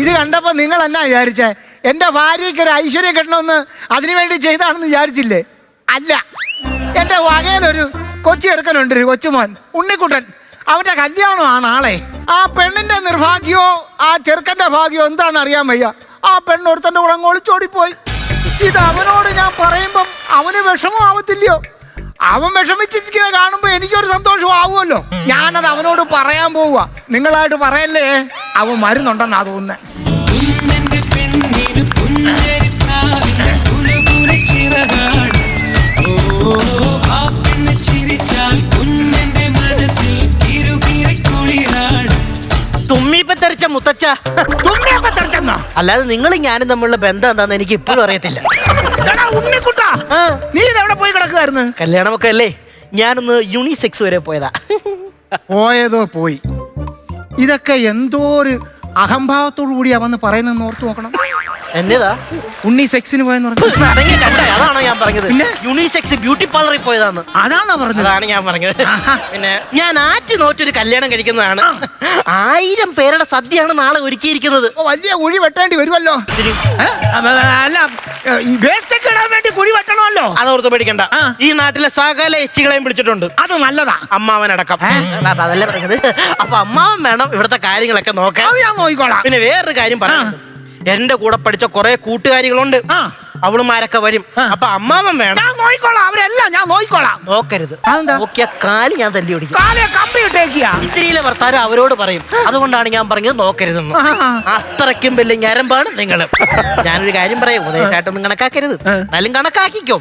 ഇത് കണ്ടപ്പോ നിങ്ങൾ എന്നാ വിചാരിച്ചേ? എന്റെ ഭാര്യയ്ക്ക് ഒരു ഐശ്വര്യം കിട്ടണമെന്ന് അതിനുവേണ്ടി ചെയ്താണെന്ന് വിചാരിച്ചില്ലേ? അല്ല, എന്റെ വകയിലൊരു കൊച്ചു ചെറുക്കനുണ്ട്, ഒരു കൊച്ചുമോൻ ഉണ്ണിക്കുട്ടൻ. അവന്റെ കല്യാണമാണ് നാളെ. ആ പെണ്ണിന്റെ നിർഭാഗ്യമോ ആ ചെറുക്കന്റെ ഭാഗ്യമോ എന്താണെന്ന് അറിയാൻ വയ്യ. ആ പെണ്ണൊരുത്തന്റെ കൂടെ അങ്ങ് ഒളിച്ചോടിപ്പോയി. ഇത് അവനോട് ഞാൻ പറയുമ്പം അവന് വിഷമം ആവത്തില്ലയോ? അവൻ വിഷമിച്ചിരിക്കുന്നത് കാണുമ്പോ എനിക്കൊരു സന്തോഷം ആവുമല്ലോ. ഞാനത് അവനോട് പറയാൻ പോവുക. നിങ്ങളായിട്ട് പറയല്ലേ, അവൻ മരുന്നുണ്ടെന്നാ തോന്നുന്നത്. തുമ്മിപ്പത്തെറിച്ച മുത്തച്ഛ, അല്ലാതെ നിങ്ങൾ ഞാനും തമ്മിലുള്ള ബന്ധം എന്താന്ന് എനിക്ക് ഇപ്പോഴും അറിയത്തില്ല. ഉണ്ണിക്കുട്ടാ, നീ ഇതെവിടെ പോയി കിടക്കുമായിരുന്നു? കല്യാണമൊക്കെ അല്ലേ, ഞാനൊന്ന് യൂണിസെക്സ് വരെ പോയതാ. പോയതോ പോയി. ഇതൊക്കെ എന്തോ ഒരു അഹംഭാവത്തോടു കൂടിയാ വന്ന് പറയുന്നെന്ന് ഓർത്തു നോക്കണം. എന്നതാ? ഉണ്ണി സെക്സിന് പോയെന്ന് പറഞ്ഞു. അതാണോ ഞാൻ പറഞ്ഞത്? യൂണിസെക്സ് ബ്യൂട്ടി പാർലറിൽ പോയതാന്ന്. അതാണോ പറഞ്ഞത്? അതാണ് ഞാൻ പറഞ്ഞത്. പിന്നെ ഞാൻ ആറ്റി നോറ്റൊരു കല്യാണം കഴിക്കുന്നതാണ്. 1000 പേരുടെ സദ്യയാണ് നാളെ ഒരുക്കിയിരിക്കുന്നത്. വലിയ കുഴി വെട്ടേണ്ടി വരുമല്ലോ. അല്ല, വേസ്റ്റൊക്കെ ഇടാൻ വേണ്ടി കുഴി വെട്ടണമല്ലോ. അതോർത്ത് പേടിക്കണ്ട. ഈ നാട്ടിലെ സകല എച്ചികളെയും വിളിച്ചിട്ടുണ്ട്. അത് നല്ലതാ, അമ്മാവനടക്കം. അതല്ലേ പറഞ്ഞത്. അപ്പൊ അമ്മാവൻ വേണം ഇവിടുത്തെ കാര്യങ്ങളൊക്കെ നോക്കാൻ. ഞാൻ നോക്കിക്കോളാം. പിന്നെ വേറൊരു കാര്യം പറയാം, എന്റെ കൂടെ പഠിച്ച കുറെ കൂട്ടുകാരികളുണ്ട്, അവളുമാരൊക്കെ വരും. അപ്പൊ അമ്മാവൻ വേണം. ഞാൻ നോക്കിക്കോളാം, അവരെല്ലാം ഞാൻ നോക്കിക്കോളാം. നോക്കരുത്, നോക്കിയ കാല് ഞാൻ തല്ലി ഓടിക്കും. ഇത്തിരിയിലെ വർത്താനം അവരോട് പറയും. അതുകൊണ്ടാണ് ഞാൻ പറഞ്ഞത് നോക്കരുതെന്ന്. അത്രയ്ക്കും വലിയ ഞരമ്പാണ് നിങ്ങൾ. ഞാനൊരു കാര്യം പറയാം, ഉപദേശമായിട്ടൊന്നും കണക്കാക്കരുത്, എന്നാലും കണക്കാക്കിക്കോ.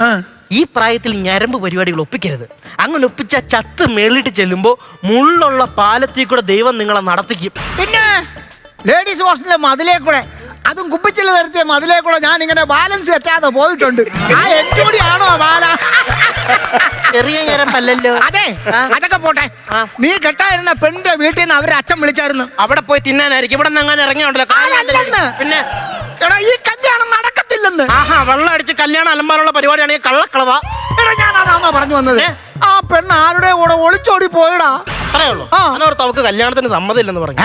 ഈ പ്രായത്തിൽ ഞരമ്പ് പരിപാടികൾ ഒപ്പിക്കരുത്. അങ്ങനെ ഒപ്പിച്ച ചത്ത് മേളിട്ട് ചെല്ലുമ്പോ മുള്ളുള്ള പാലത്തിൽ കൂടെ ദൈവം നിങ്ങളെ നടത്തിക്കും. പിന്നെ ലേഡീസ് ഹോസ്റ്റലിലെ മതിലേ കൂടെ, അതും കുപ്പിച്ചില് ധരിച്ച മതിലേ കൂടെ ഞാൻ ഇങ്ങനെ ബാലൻസ് തെറ്റാതെ പോയിട്ടുണ്ട്. ആ എട്ടുകൂടിയാണോ ബാല? ചെറിയ ഞരമ്പല്ലല്ലോ. അതെ, അതൊക്കെ പോട്ടെ. നീ കെട്ടായിരുന്ന പെണ്ണിന്റെ വീട്ടിൽ നിന്ന് അവരുടെ അച്ഛൻ വിളിച്ചായിരുന്നു. അവിടെ പോയി തിന്നാനായിരിക്കും. ഇവിടെ നിന്ന് അങ്ങനെ ഇറങ്ങിയുണ്ടല്ലോ. പിന്നെ എടാ, ഈ കല്യാണം നടക്കത്തില്ലെന്ന്. വെള്ളം അടിച്ച് കല്യാണം അലമ്പാനുള്ള പരിപാടിയാണെങ്കിൽ കള്ളക്കളവാ. എടാ, ഞാൻ അതാണോ പറഞ്ഞു വന്നത്? ആ പെണ്ണ് ആരുടെ കൂടെ ഒളിച്ചോടി പോയടാ. അത്രേ ഉള്ളൂ. അതിനോർത്ത് അവർക്ക് കല്യാണത്തിന് സമ്മതമില്ലെന്ന് പറഞ്ഞു.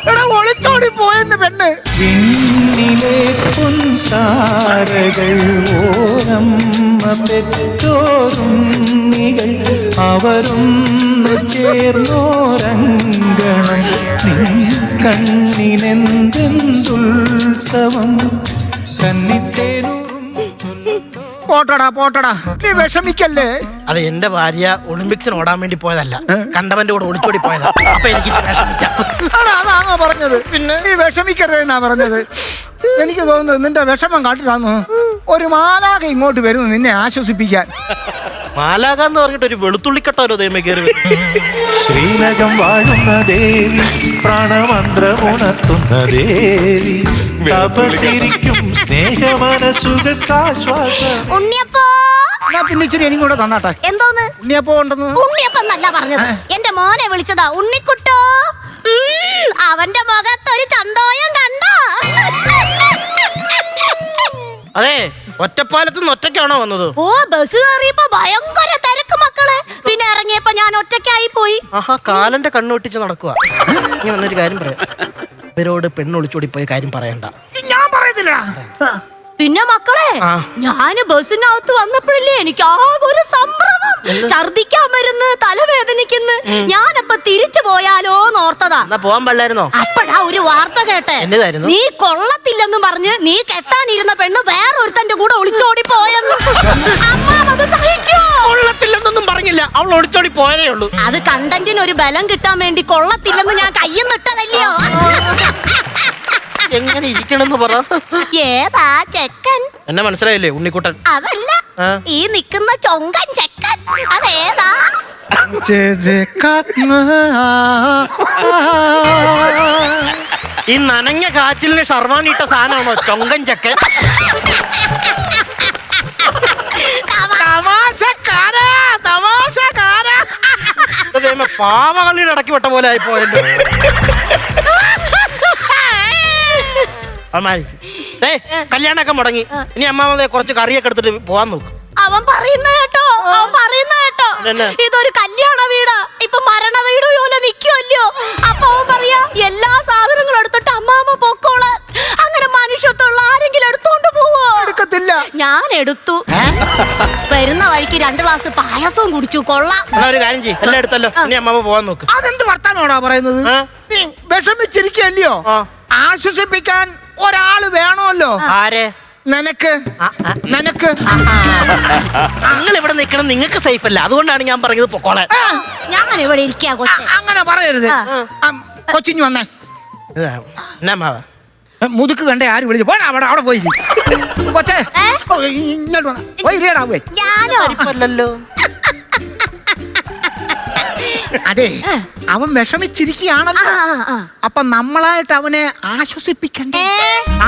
എടാ, ഒളിച്ചോടി പോയെന്ന് പെണ്ണ്. പിന്നിലെ പൊൻതാരകൾ ഓരമ്മ പെറ്റോരുണ്ണികൾ അവരൊന്നു ചേർന്നോരങ്കണം നിൻ കണ്ണിനെന്തെന്തുത്സവം കന്നിത്തേനൂറും. പോട്ടടാ, നീ വിഷമിക്കല്ലേ. അത് എന്റെ ഭാര്യ ഒളിമ്പിക്സിന് ഓടാൻ വേണ്ടി പോയതല്ല, കണ്ടവന്റെ കൂടെ ഒളിച്ചോടി പോയതാ. അപ്പൊ എനിക്ക് വിഷമിക്കാം. അതാണോ പറഞ്ഞത്? പിന്നെ നീ വിഷമിക്കരുതെന്നാ പറഞ്ഞത്. എനിക്ക് തോന്നുന്നത് നിന്റെ വിഷമം കാട്ടിട്ടാന്ന് ഒരു മാലാക ഇങ്ങോട്ട് വരുന്നു നിന്നെ ആശ്വസിപ്പിക്കാൻ. മാലാക എന്ന് പറഞ്ഞിട്ട് ഒരു വെളുത്തുള്ളിക്കട്ടോ ദൈവമേ കയറി. ശ്രീലകം വാഴുന്ന ദേവി, പ്രാണമന്ത്രമുണർത്തുന്ന ദേവി, തപസിരിക്കും സ്നേഹമനസുകൾക്കാശ്വാസം. പിന്നെ ഇച്ചിരി എനിക്കും കൂടെ തന്നാട്ടെ. എന്തോന്ന് ഉണ്ണിയപ്പോ ഉണ്ടെന്ന്? ഉണ്ണിയപ്പന്നല്ല പറഞ്ഞത്, എന്റെ മോനെ വിളിച്ചതാ. ഉണ്ണിക്കുട്ടോ, അവന്റെ മുഖത്തൊരു ചന്തോയം കണ്ടോ? അതെ, ഒറ്റപ്പാലത്ത് നിന്ന് ഒറ്റയ്ക്കാണോ വന്നത്? ഓ, ബസ് കയറിയപ്പോ ഭയങ്കര തിരക്ക് മക്കളെ. പിന്നെ ഇറങ്ങിയപ്പോ ഞാൻ ഒറ്റയ്ക്കായി പോയി. കാലന്റെ കണ്ണൊട്ടിച്ച് നടക്കുക. നീ വന്നൊരു കാര്യം പറയാം, ഇവരോട് പെണ്ണൊളിച്ചോടി പോയ കാര്യം പറയണ്ട. ഞാൻ പറയത്തില്ലടാ. പിന്നെ മക്കളെ, ഞാന് ബസ്സിനകത്ത് വന്നപ്പോഴല്ലേ എനിക്ക് ആകെ ഒരു സംഭ്രമം. ഛർദിക്കാൻ വരുന്നു, തലവേദനിക്കുന്നു. ഞാനപ്പൊ തിരിച്ചു പോയാലോന്ന് ഓർത്തതാ. പോവാൻ പാടില്ലായിരുന്നോ? അപ്പഴാ ഒരു വാർത്ത കേട്ടെ. നീ കൊള്ളത്തില്ലെന്നും പറഞ്ഞ് നീ കെട്ടാനിരുന്ന പെണ്ണ് വേറൊരുത്തന്റെ കൂടെ ഒളിച്ചോടി പോയെന്ന്. അമ്മാവത് സഹിക്കോ? കൊള്ളത്തില്ലെന്നൊന്നും പറഞ്ഞില്ല, അവൾ ഒളിച്ചോടി പോയതേ ഉള്ളൂ. അത് കണ്ടന്റിന് ഒരു ബലം കിട്ടാൻ വേണ്ടി കൊള്ളത്തില്ലെന്ന് ഞാൻ കയ്യിൽ നിട്ടതല്ലയോ. എങ്ങനെ ഇരിക്കണെന്ന് പറ. ഏതാ ചെക്കൻ? എന്നെ മനസ്സിലായില്ലേ? ഉണ്ണിക്കുട്ടൻ. അതല്ല, ഈ നിക്കുന്ന ചൊങ്കൻ ചെക്കൻ. അതേതാ? ഈ നനഞ്ഞ കാച്ചിലിന് ഷർവാണിട്ട സാധനമാണോ ചൊങ്കൻ ചെക്കൻ? പാവകളിയുടെ ഇടയ്ക്ക് വിട്ട പോലെ ആയി പോയല്ലോ. കല്യാണമൊക്കെ മുടങ്ങി, ഇനി അമ്മാവതെ കുറച്ച് കറിയൊക്കെ എടുത്തിട്ട് പോവാൻ നോക്കും. അവൻ പറയുന്ന കേട്ടോ, ഇതൊരു കല്യാണ വീടാ, ഇപ്പൊ മരണ വീട് പോലെ നിക്കുമല്ലോ. അപ്പൊ അവൻ പറയാ എല്ലാ എടുത്തു. വരുന്ന വഴിക്ക് 2 ഗ്ലാസ് പായസവും കുടിച്ചു. കൊള്ളാം. എന്നാ ഒരു കാര്യം ചെയ്യും, എല്ലാം എടുത്തല്ലോ, ഇനി അമ്മ പോവാൻ നോക്ക്. അതെന്ത് വർത്താനോടാ പറയുന്നത്? ആ? നീ വിഷമിച്ചിരിക്കല്ലയോ? ആ. ആശ്വസിപ്പിക്കാൻ ഒരാള് വേണമല്ലോ. ആരെ? നിനക്ക് നിനക്ക് നിങ്ങൾ ഇവിടെ നിൽക്കണം, നിങ്ങൾക്ക് സേഫ് അല്ല, അതുകൊണ്ടാണ് ഞാൻ പറഞ്ഞത് പൊക്കോളെ. ഞാൻ ഇവിടെ ഇരിക്കാ കൊച്ചെ. അങ്ങനെ പറയരുത്. കൊച്ചിഞ്ഞു വന്നേ. എന്നാ മാവാ മുതുക്ക് കണ്ടേ ആര് വിളിച്ചു പോടാ, അവിടെ പോയി കൊച്ചേ. ഇങ്ങോട്ട് വന്ന പോയി ഇരിയടാ പോയി. ഞാനോ? അരിപ്പല്ലല്ലോ. അതെ, അവൻ വിഷമിച്ചിരിക്കുകയാണല്ലോ. അപ്പൊ നമ്മളായിട്ട് അവനെ ആശ്വസിപ്പിക്കണ്ടേ?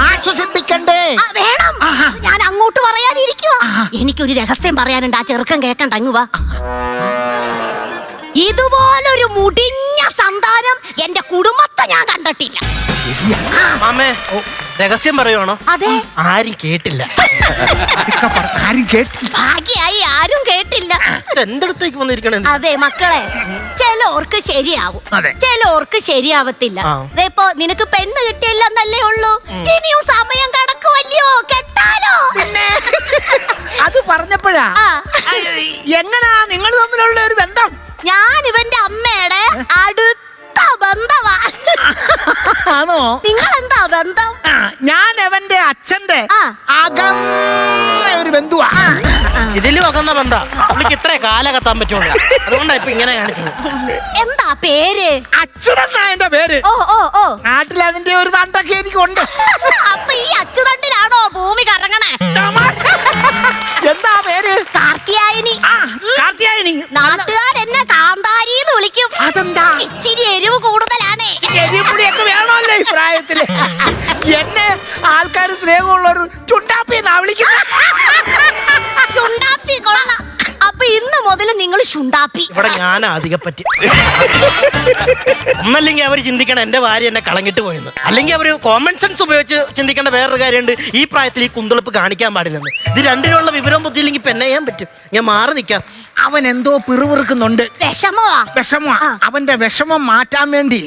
ആശ്വസിപ്പിക്കണ്ടേ? വേണം. ഞാൻ അങ്ങോട്ട് പറയാനിരിക്കുവാ. എനിക്കൊരു രഹസ്യം പറയാനുണ്ട്. ആ ചെറുക്കൻ കേക്കണ്ട, അങ്ങ് വാ. ഇതുപോലൊരു മുടിഞ്ഞ സന്താനം എന്റെ കുടുംബത്തെ ഞാൻ കണ്ടിട്ടില്ല. മാമേ, രഹസ്യം പറയുവാണോ? അതെ. ആരും കേട്ടില്ല. ആരും കേട്ടില്ല. ഭാഗ്യായി, ആരും കേട്ടില്ല. എന്റെ അടുത്തേക്ക് വന്നിരിക്കണേ. അതെ മക്കളെ, ചിലവർക്ക് ശരിയാവും, അതെ. ചിലവർക്ക് ശരിയാവത്തില്ല. ഇപ്പൊ നിനക്ക് പെണ്ണ് കിട്ടിയില്ലെന്നല്ലേ ഉള്ളൂ. ഇനിയും സമയം കടക്കുമല്ലയോ, കെട്ടാലോ? പിന്നെ അത് പറഞ്ഞപ്പോഴാ എങ്ങനാ നിങ്ങൾ തമ്മിലുള്ള ഒരു ബന്ധം? ഞാൻ ഇവന്റെ അമ്മയുടെ അടുത്ത ബന്ധവാ. ആണോ? നിങ്ങൾ എന്താ ബന്ധം? ഞാൻ അവന്റെ അച്ഛന്റെ ആ. അകന്ന ഒരു ബന്ധുവാ. ഇതിലും അകന്ന ബന്ധ പുള്ളിക്ക് ഇത്ര കാല കത്താൻ പറ്റുള്ളൂ, അതുകൊണ്ടാ ഇപ്പൊ ഇങ്ങനെ കാണിച്ചത്. എന്താ പേര്? അച്യുതന്നാ എന്റെ പേര്. ഓ ഓ ഓ. നാട്ടിൽ അതിന്റെ ഒരു തണ്ടൊക്കെ എനിക്കുണ്ട്. അപ്പൊ ഈ അച്ചുതണ്ടിലാണോ ഭൂമി കറങ്ങണേ? തമാശ. എന്താ പേര്? കാർത്തിയായനി. കാർത്തിയായനി. നാട്ടുകാരെന്നെ കാന്താരിന്ന് വിളിക്കും. അതെന്താ? ഇച്ചിരി എരിവ് കൂടുതലാണേ. എരിപുളിയൊക്കെ വേണമല്ലോ ഈ പ്രായത്തില്. എന്നെ ആൾക്കാർ സ്നേഹമുള്ളൊരു ചുണ്ടാപ്പിന്നാ വിളിക്കുന്നത്. ശുണ്ടാപ്പി കൊള്ളാം. അപ്പൊ ഇന്ന് മുതൽ നിങ്ങൾ ശുണ്ടാപ്പി. ഇവിടെ ഞാൻ അധികം പറ്റി. ഒന്നല്ലെങ്കിൽ അവർ ചിന്തിക്കണം എന്റെ ഭാര്യ എന്നെ കളഞ്ഞിട്ട് പോയെന്ന്, അല്ലെങ്കിൽ അവര് കോമൺ സെൻസ് ഉപയോഗിച്ച് ചിന്തിക്കേണ്ട വേറൊരു കാര്യമുണ്ട്. ഈ പ്രായത്തിൽ ഈ കുന്തളിപ്പ് കാണിക്കാൻ പാടില്ലെന്ന്. ഇത് രണ്ടിനുള്ള വിവരം ബുദ്ധിയില്ലെങ്കിൽ ഇപ്പൊ എന്നെ ചെയ്യാൻ പറ്റും? ഞാൻ മാറി നിൽക്കാം. അവൻ എന്തോ പിറുവിറുക്കുന്നുണ്ട്. വിഷമമാ. വിഷമ. അവന്റെ വിഷമം മാറ്റാൻ വേണ്ടി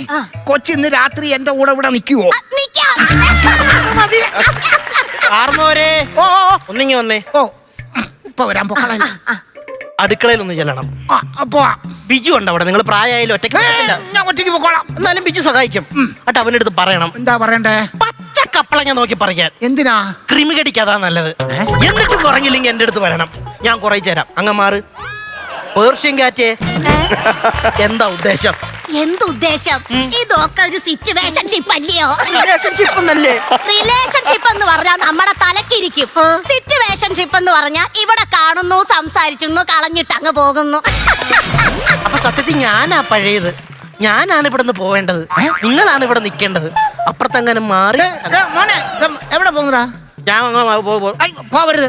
കൊച്ചിന്ന് രാത്രി എന്റെ കൂടെ ഇവിടെ നിൽക്കുവോ? നിക്കാം. ആർന്നോരെ ഓ ഒന്നിങ്ങി വന്നേ. ഓ ഇപ്പൊ വരാൻ പൊക്കള. അടുക്കളയിൽ ഒന്ന് ചെല്ലണം. അപ്പോ ബിജു ഉണ്ട് അവിടെ. നിങ്ങൾ പ്രായമായാലും ഒറ്റയ്ക്ക് പറ്റില്ല. ഞാൻ ഒറ്റയ്ക്ക് പൊക്കോളാം. എന്നാലും ബിജു സഹായിക്കും. എന്നിട്ട് അവന്റെ അടുത്ത് പറയണം, എന്താ പറയണ്ടേ? പച്ച കപ്പളങ്ങ നോക്കി പറയാൻ. എന്തിനാ? ക്രിമി കടിക്കാതാ നല്ലത്. എന്നിട്ട് കുറഞ്ഞില്ലെങ്കിൽ എന്റെ അടുത്ത് വരണം, ഞാൻ കുറയിച്ചു തരാം. അങ്ങ് മാറ്. പേർഷ്യൻ കാറ്റേ, എന്താ ഉദ്ദേശം? എന്തുദ്ദേശം? ഇതൊക്കെ ഒരു സിറ്റുവേഷൻഷിപ്പ് അല്ലയോ? റിലേഷൻഷിപ്പ് എന്നല്ലേ? റിലേഷൻഷിപ്പ് എന്ന് പറഞ്ഞാൽ നമ്മുടെ തലക്കിരിക്കും. സിറ്റുവേഷൻഷിപ്പ് എന്ന് പറഞ്ഞാൽ ഇവിടെ കാണുന്നു, സംസാരിക്കുന്നു, കളഞ്ഞിട്ട് അങ്ങ് പോകുന്നു. അപ്പൊ സത്യത്തിൽ ഞാനാ പഴയത്. ഞാനാണ് ഇവിടെ നിന്ന് പോവേണ്ടത്, നിങ്ങളാണ് ഇവിടെ നിൽക്കേണ്ടത്. അപ്പുറത്തെങ്ങനെ മാറി. മോനെ എവിടെ പോകുന്നടാ? ഞാൻ പോവരുത്.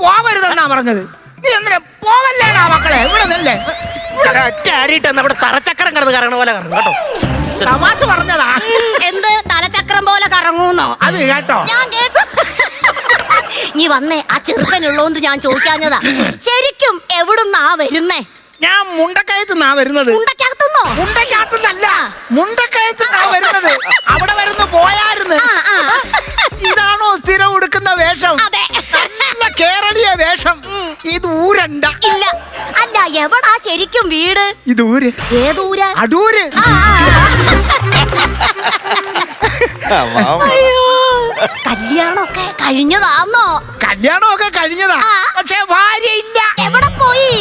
പോവരുതെന്നാ പറഞ്ഞത്. നീ എന്തിനാ പോവല്ലേടാ മക്കളെ? ഇവിടെ നില്ലേ. ആടിയിട്ട് അവിടെ തറച്ചക്രം കിടന്ന് കറങ്ങണ പോലെ കറങ്ങും കേട്ടോ. തമാശ പറഞ്ഞതാ. എന്ത് തലചക്രം പോലെ കറങ്ങൂന്നോ? അത് കേട്ടോ. ഞാൻ കേട്ടു. നീ വന്നേ, ആ ചെറുക്കനുള്ളോണ്ട് ഞാൻ ചോദിക്കാഞ്ഞതാ. ശരിക്കും എവിടുന്നാ വരുന്നേ? ഞാൻ മുണ്ടക്കയത്തുനിന്നാ വരുന്നത്. മുണ്ടക്കകത്തുന്നോ? മുണ്ടക്കകത്തുനിന്നല്ല, മുണ്ടക്കയത്തുനിന്നാ വരുന്നത്. അവിടെ വരുന്നു പോയായിരുന്നു. ഇതാണോ സ്ഥിരം ഉടുക്കുന്ന വേഷം? അതെ. നല്ല കേരളീയ വേഷം. ഇത് ഊരണ്ട. ഇല്ല. അല്ല, എവിടാ ശരിക്കും വീട്? ഇത് ഊര്. ഏതൂരാ? അടൂര്. അയ്യോ, കല്യാണമൊക്കെ കഴിഞ്ഞതാന്നോ? കല്യാണമൊക്കെ കഴിഞ്ഞതാ, പക്ഷെ ഭാര്യ ഇല്ല. എവിടെ പോയി?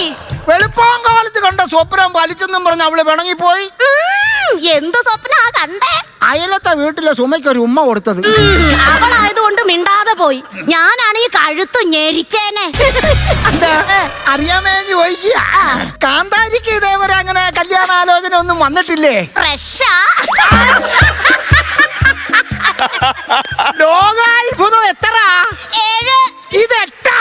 വെളുപ്പം കാലത്ത് കണ്ട സ്വപ്നം വലിച്ചെന്നും പറഞ്ഞ് അവള് പിണങ്ങിപ്പോയി. എന്ത് സ്വപ്നാ കണ്ടേ? അയലത്തെ വീട്ടിലെ സുമയ്ക്ക് ഒരു ഉമ്മ കൊടുത്തത്. അവളായതുകൊണ്ട് മിണ്ടാതെ പോയി. ഞാനാണ് ഈ കഴുത്ത് ഞെരിച്ചേനെ. അറിയാമേ ചോദിക്കുക. കാന്താരിക്ക് ഇതേവരെ അങ്ങനെ കല്യാണാലോചന ഒന്നും വന്നിട്ടില്ലേ? ഫ്രഷാ. ലോകാത്ഭുതം എത്ര? 7. ഇത് 8.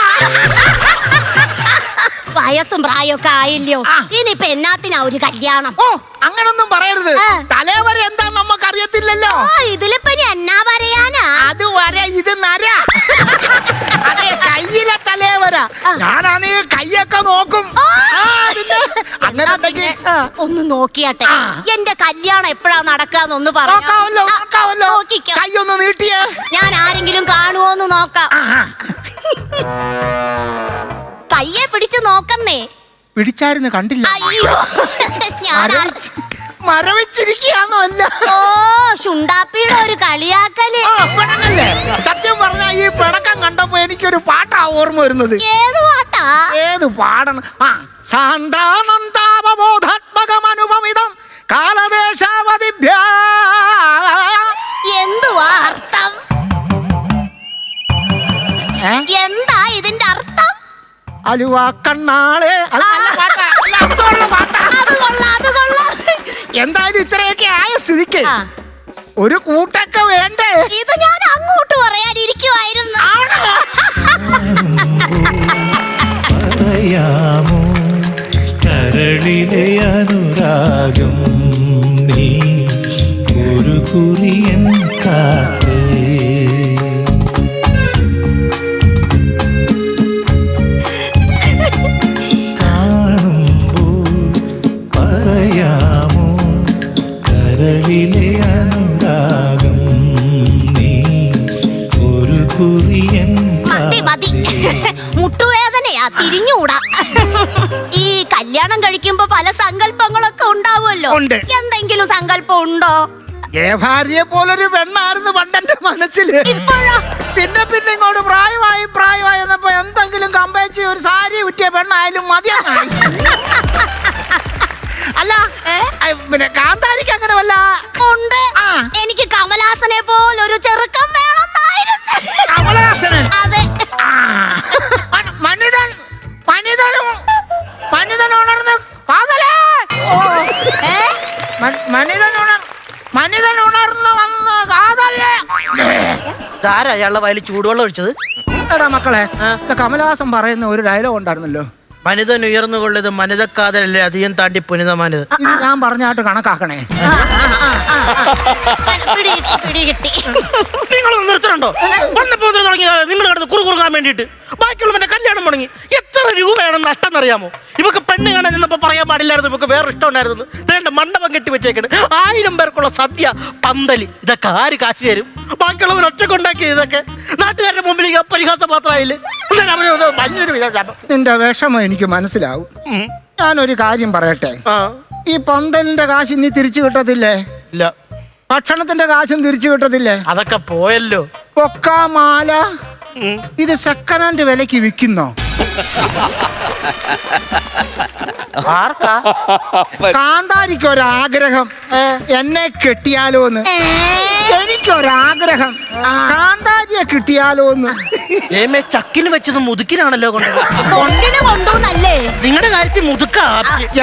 വയസ്സും പ്രായമൊക്കെ ആയില്ലയോ? ഇനിയിപ്പൊ എന്നാത്തിനാ ഒരു കല്യാണം? ഓ അങ്ങനൊന്നും പറയരുത്. തലേവര എന്താ നമുക്ക് അറിയത്തില്ലല്ലോ. ഇതിലിപ്പൊ ഇനി എന്നാ പറയാനാ? അത് വരെ ഇത് നര. അതെ, കയ്യിലെ തലേവര. ഞാനാണീ കയ്യൊക്കെ നോക്കും. അങ്ങനെ ഒന്ന് നോക്കിയാട്ടെ. എന്റെ കല്യാണം എപ്പോഴാ നടക്കാന്നൊന്ന് നോക്കാവല്ലോ. കൈ ഒന്ന് നീട്ടിയേ. ഞാൻ ആരെങ്കിലും കാണുവോന്ന് നോക്കാം. കയ്യെ പിടിച്ചു നോക്കുന്നേ. പിടിച്ചായിരുന്നു കണ്ടില്ല. അയ്യോ ഞാൻ മരവിച്ചിരിക്കുകയാണോ? അല്ല. ഓ ശുണ്ടാപ്പിയുടെ ഒരു കളിയാക്കല്. പിണങ്ങല്ലേ? സത്യം പറഞ്ഞ ഈ പിണക്കം കണ്ടപ്പോ എനിക്കൊരു പാട്ടാ ഓർമ്മ വരുന്നത്. ഏത് പാട്ടാ? ഏത് പാടണം? സാന്ദ്രാനന്താവബോധാത്മകമനുപമിതം കാലദേശാവതിഭ്യ. എന്തുവാ അർത്ഥം? എന്താ ഇതിന്റെ അർത്ഥം? അലുവ കണ്ണാളെ. അത് നല്ല പാട്ടാ. നല്ല അർത്ഥമുള്ള പാട്ടാ. അത് കൊള്ളാം, അത് കൊള്ളാം. എന്തായാലും ഇത്രയൊക്കെ ആയ സ്ഥിതിക്ക് ഒരു കൂട്ടൊക്കെ വേണ്ടേ? ഇത് ഞാൻ അങ്ങോട്ട് പറയാനിരിക്കുവായിരുന്നു. പറയാമോ കരളിലെ അനുരാഗം നീ ഒരു കുറിയൻ കാറ്റേ. കാണുമ്പോൾ പറയാമോ കരളിലെ അനുരാഗം നീ ഒരു കുറിയൻ മതി മതി, മുട്ടുവേദനയാ, തിരിഞ്ഞൂടാ. ഈ കല്യാണം കഴിക്കുമ്പോ പല സങ്കല്പങ്ങളൊക്കെ ഉണ്ടാവുമല്ലോ. ഉണ്ട്. എന്തെങ്കിലും സങ്കല്പം ഉണ്ടോ? ഭാര്യയെ പോലൊരു പെണ്ണായിരുന്നു പണ്ടെന്റെ മനസ്സില്. ഇപ്പോഴോ? പിന്നെ ഇങ്ങോട്ട് പ്രായമായി എന്നപ്പോ എന്തെങ്കിലും കമ്പേച്ച് ഒരു സാരി ഉറ്റിയ പെണ്ണായാലും മതിയായി. അല്ല പിന്നെ കാന്താരിക്ക് അങ്ങനെ വല്ല ഉണ്ട്. എനിക്ക് കമലഹാസനെ പോലൊരു ചെറുക്കം വേണമെന്നായിരുന്നു. കമലഹാസനൻ? അതെ. മനിതൻ ഉണർന്ന് കാതലേ. മനിതൻ ഉണർന്ന് വന്ന് കാതലേ. ആരാ അയാളുടെ വയലിൽ ചൂടുവെള്ളം ഒഴിച്ചത്? എടാ മക്കളെ, കമലഹാസൻ പറയുന്ന ഒരു ഡയലോഗ് ഉണ്ടായിരുന്നല്ലോ. മനിതൻ ഉയർന്നുകൊള്ളത് മനിതക്കാതലല്ലേ അധികം താണ്ടി പുനിതമാനത്. ഇത് ഞാൻ പറഞ്ഞായിട്ട് കണക്കാക്കണേ. പിടികിട്ടി. നിങ്ങൾ നിർത്തണുണ്ടോ? വന്നപ്പോ തുടങ്ങി നിങ്ങൾ കിടന്ന് കുറുകുറുക്കാൻ വേണ്ടിയിട്ട് ബാക്കിയുള്ളവന്റെ കല്യാണം മുടങ്ങി. എത്ര രൂപയാണ് നഷ്ടം എന്നറിയാമോ? ഇവക്ക് പെണ്ണ് കാണാൻ ചെന്നപ്പോ പറയാൻ പാടില്ലായിരുന്നു ഇവക്ക് വേറെ ഇഷ്ടം ഉണ്ടായിരുന്നു. വേണ്ട മണ്ഡപം കെട്ടി വെച്ചേക്കണ്. 1000 പേർക്കുള്ള സദ്യ, പന്തല്, ഇതൊക്കെ ആര് കാശ് തരും? ബാക്കിയുള്ളവർ ഒറ്റക്കൊണ്ടാക്കിയത് ഇതൊക്കെ നാട്ടുകാരുടെ മുമ്പിലേക്ക് പരിഹാസ പാത്രമായില്ലേ? നിന്റെ വിഷമം എനിക്ക് മനസ്സിലാവും. ഞാനൊരു കാര്യം പറയട്ടെ. ഈ പന്തലിന്റെ കാശ് ഇനി തിരിച്ചു കിട്ടത്തില്ലേ? ഇല്ല. ഭക്ഷണത്തിന്റെ കാശും തിരിച്ചു കിട്ടത്തില്ലേ? അതൊക്കെ പോയല്ലോ. പൊക്കാമാല ഇത് സെക്കൻഡ് ഹാൻഡ് വിലക്ക് വിൽക്കുന്നോ? ആർക്കാ? കാന്താരിക്കൊരാഗ്രഹം എന്നെ കെട്ടിയാലോന്ന്. എനിക്കൊരാഗ്രഹം കാന്താരിയെ കിട്ടിയാലോന്ന്. ചക്കിന് വെച്ചത് മുതുക്കിനാണല്ലോ കൊണ്ടോന്നല്ലേ? നിങ്ങളുടെ കാര്യത്തിൽ മുതുക്കാ.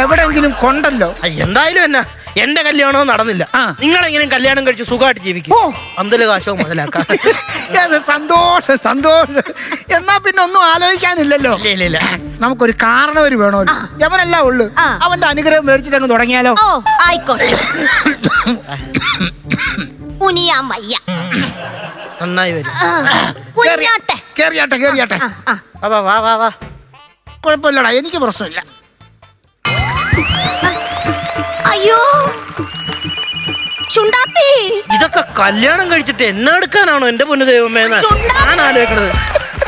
എവിടെങ്കിലും കൊണ്ടല്ലോ. എന്തായാലും എന്നാ എന്റെ കല്യാണവും നടന്നില്ല. നിങ്ങളെങ്കിലും കല്യാണം കഴിച്ച് സുഖമായിട്ട് ജീവിക്കും. പന്തല് കാശോ മുതലാക്കാം. സന്തോഷം. എന്നാ പിന്നെ ഒന്നും ആലോചിക്കാനില്ലല്ലോ. ഇല്ല. നമുക്കൊരു കാരണവര് വേണമല്ലോ. എവനല്ല ഉള്ളു. അവന്റെ അനുഗ്രഹം മേടിച്ചിട്ട് അങ്ങ് തുടങ്ങിയാലോ? ഓ ആയിക്കോട്ടെ. ഉനിയാൻ വയ്യ. നന്നായി വരും. കേറിയാട്ടെ. വാ. കുഴപ്പമില്ലടാ, എനിക്ക് പ്രശ്നമില്ല. അയ്യോ ശുണ്ടാപ്പി, ഇതൊക്കെ കല്യാണം കഴിച്ചിട്ട് എന്നെ എടുക്കാനാണോ എന്റെ പൊന്നു ദൈവമേ? ഞാൻ ആലോചിക്കണത്.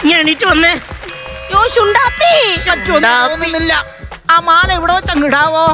നീ എണീറ്റ് വന്നേ. പറ്റുന്നില്ല. ആ മാല ഇവിടെ വെച്ചങ്ങിടാവോ?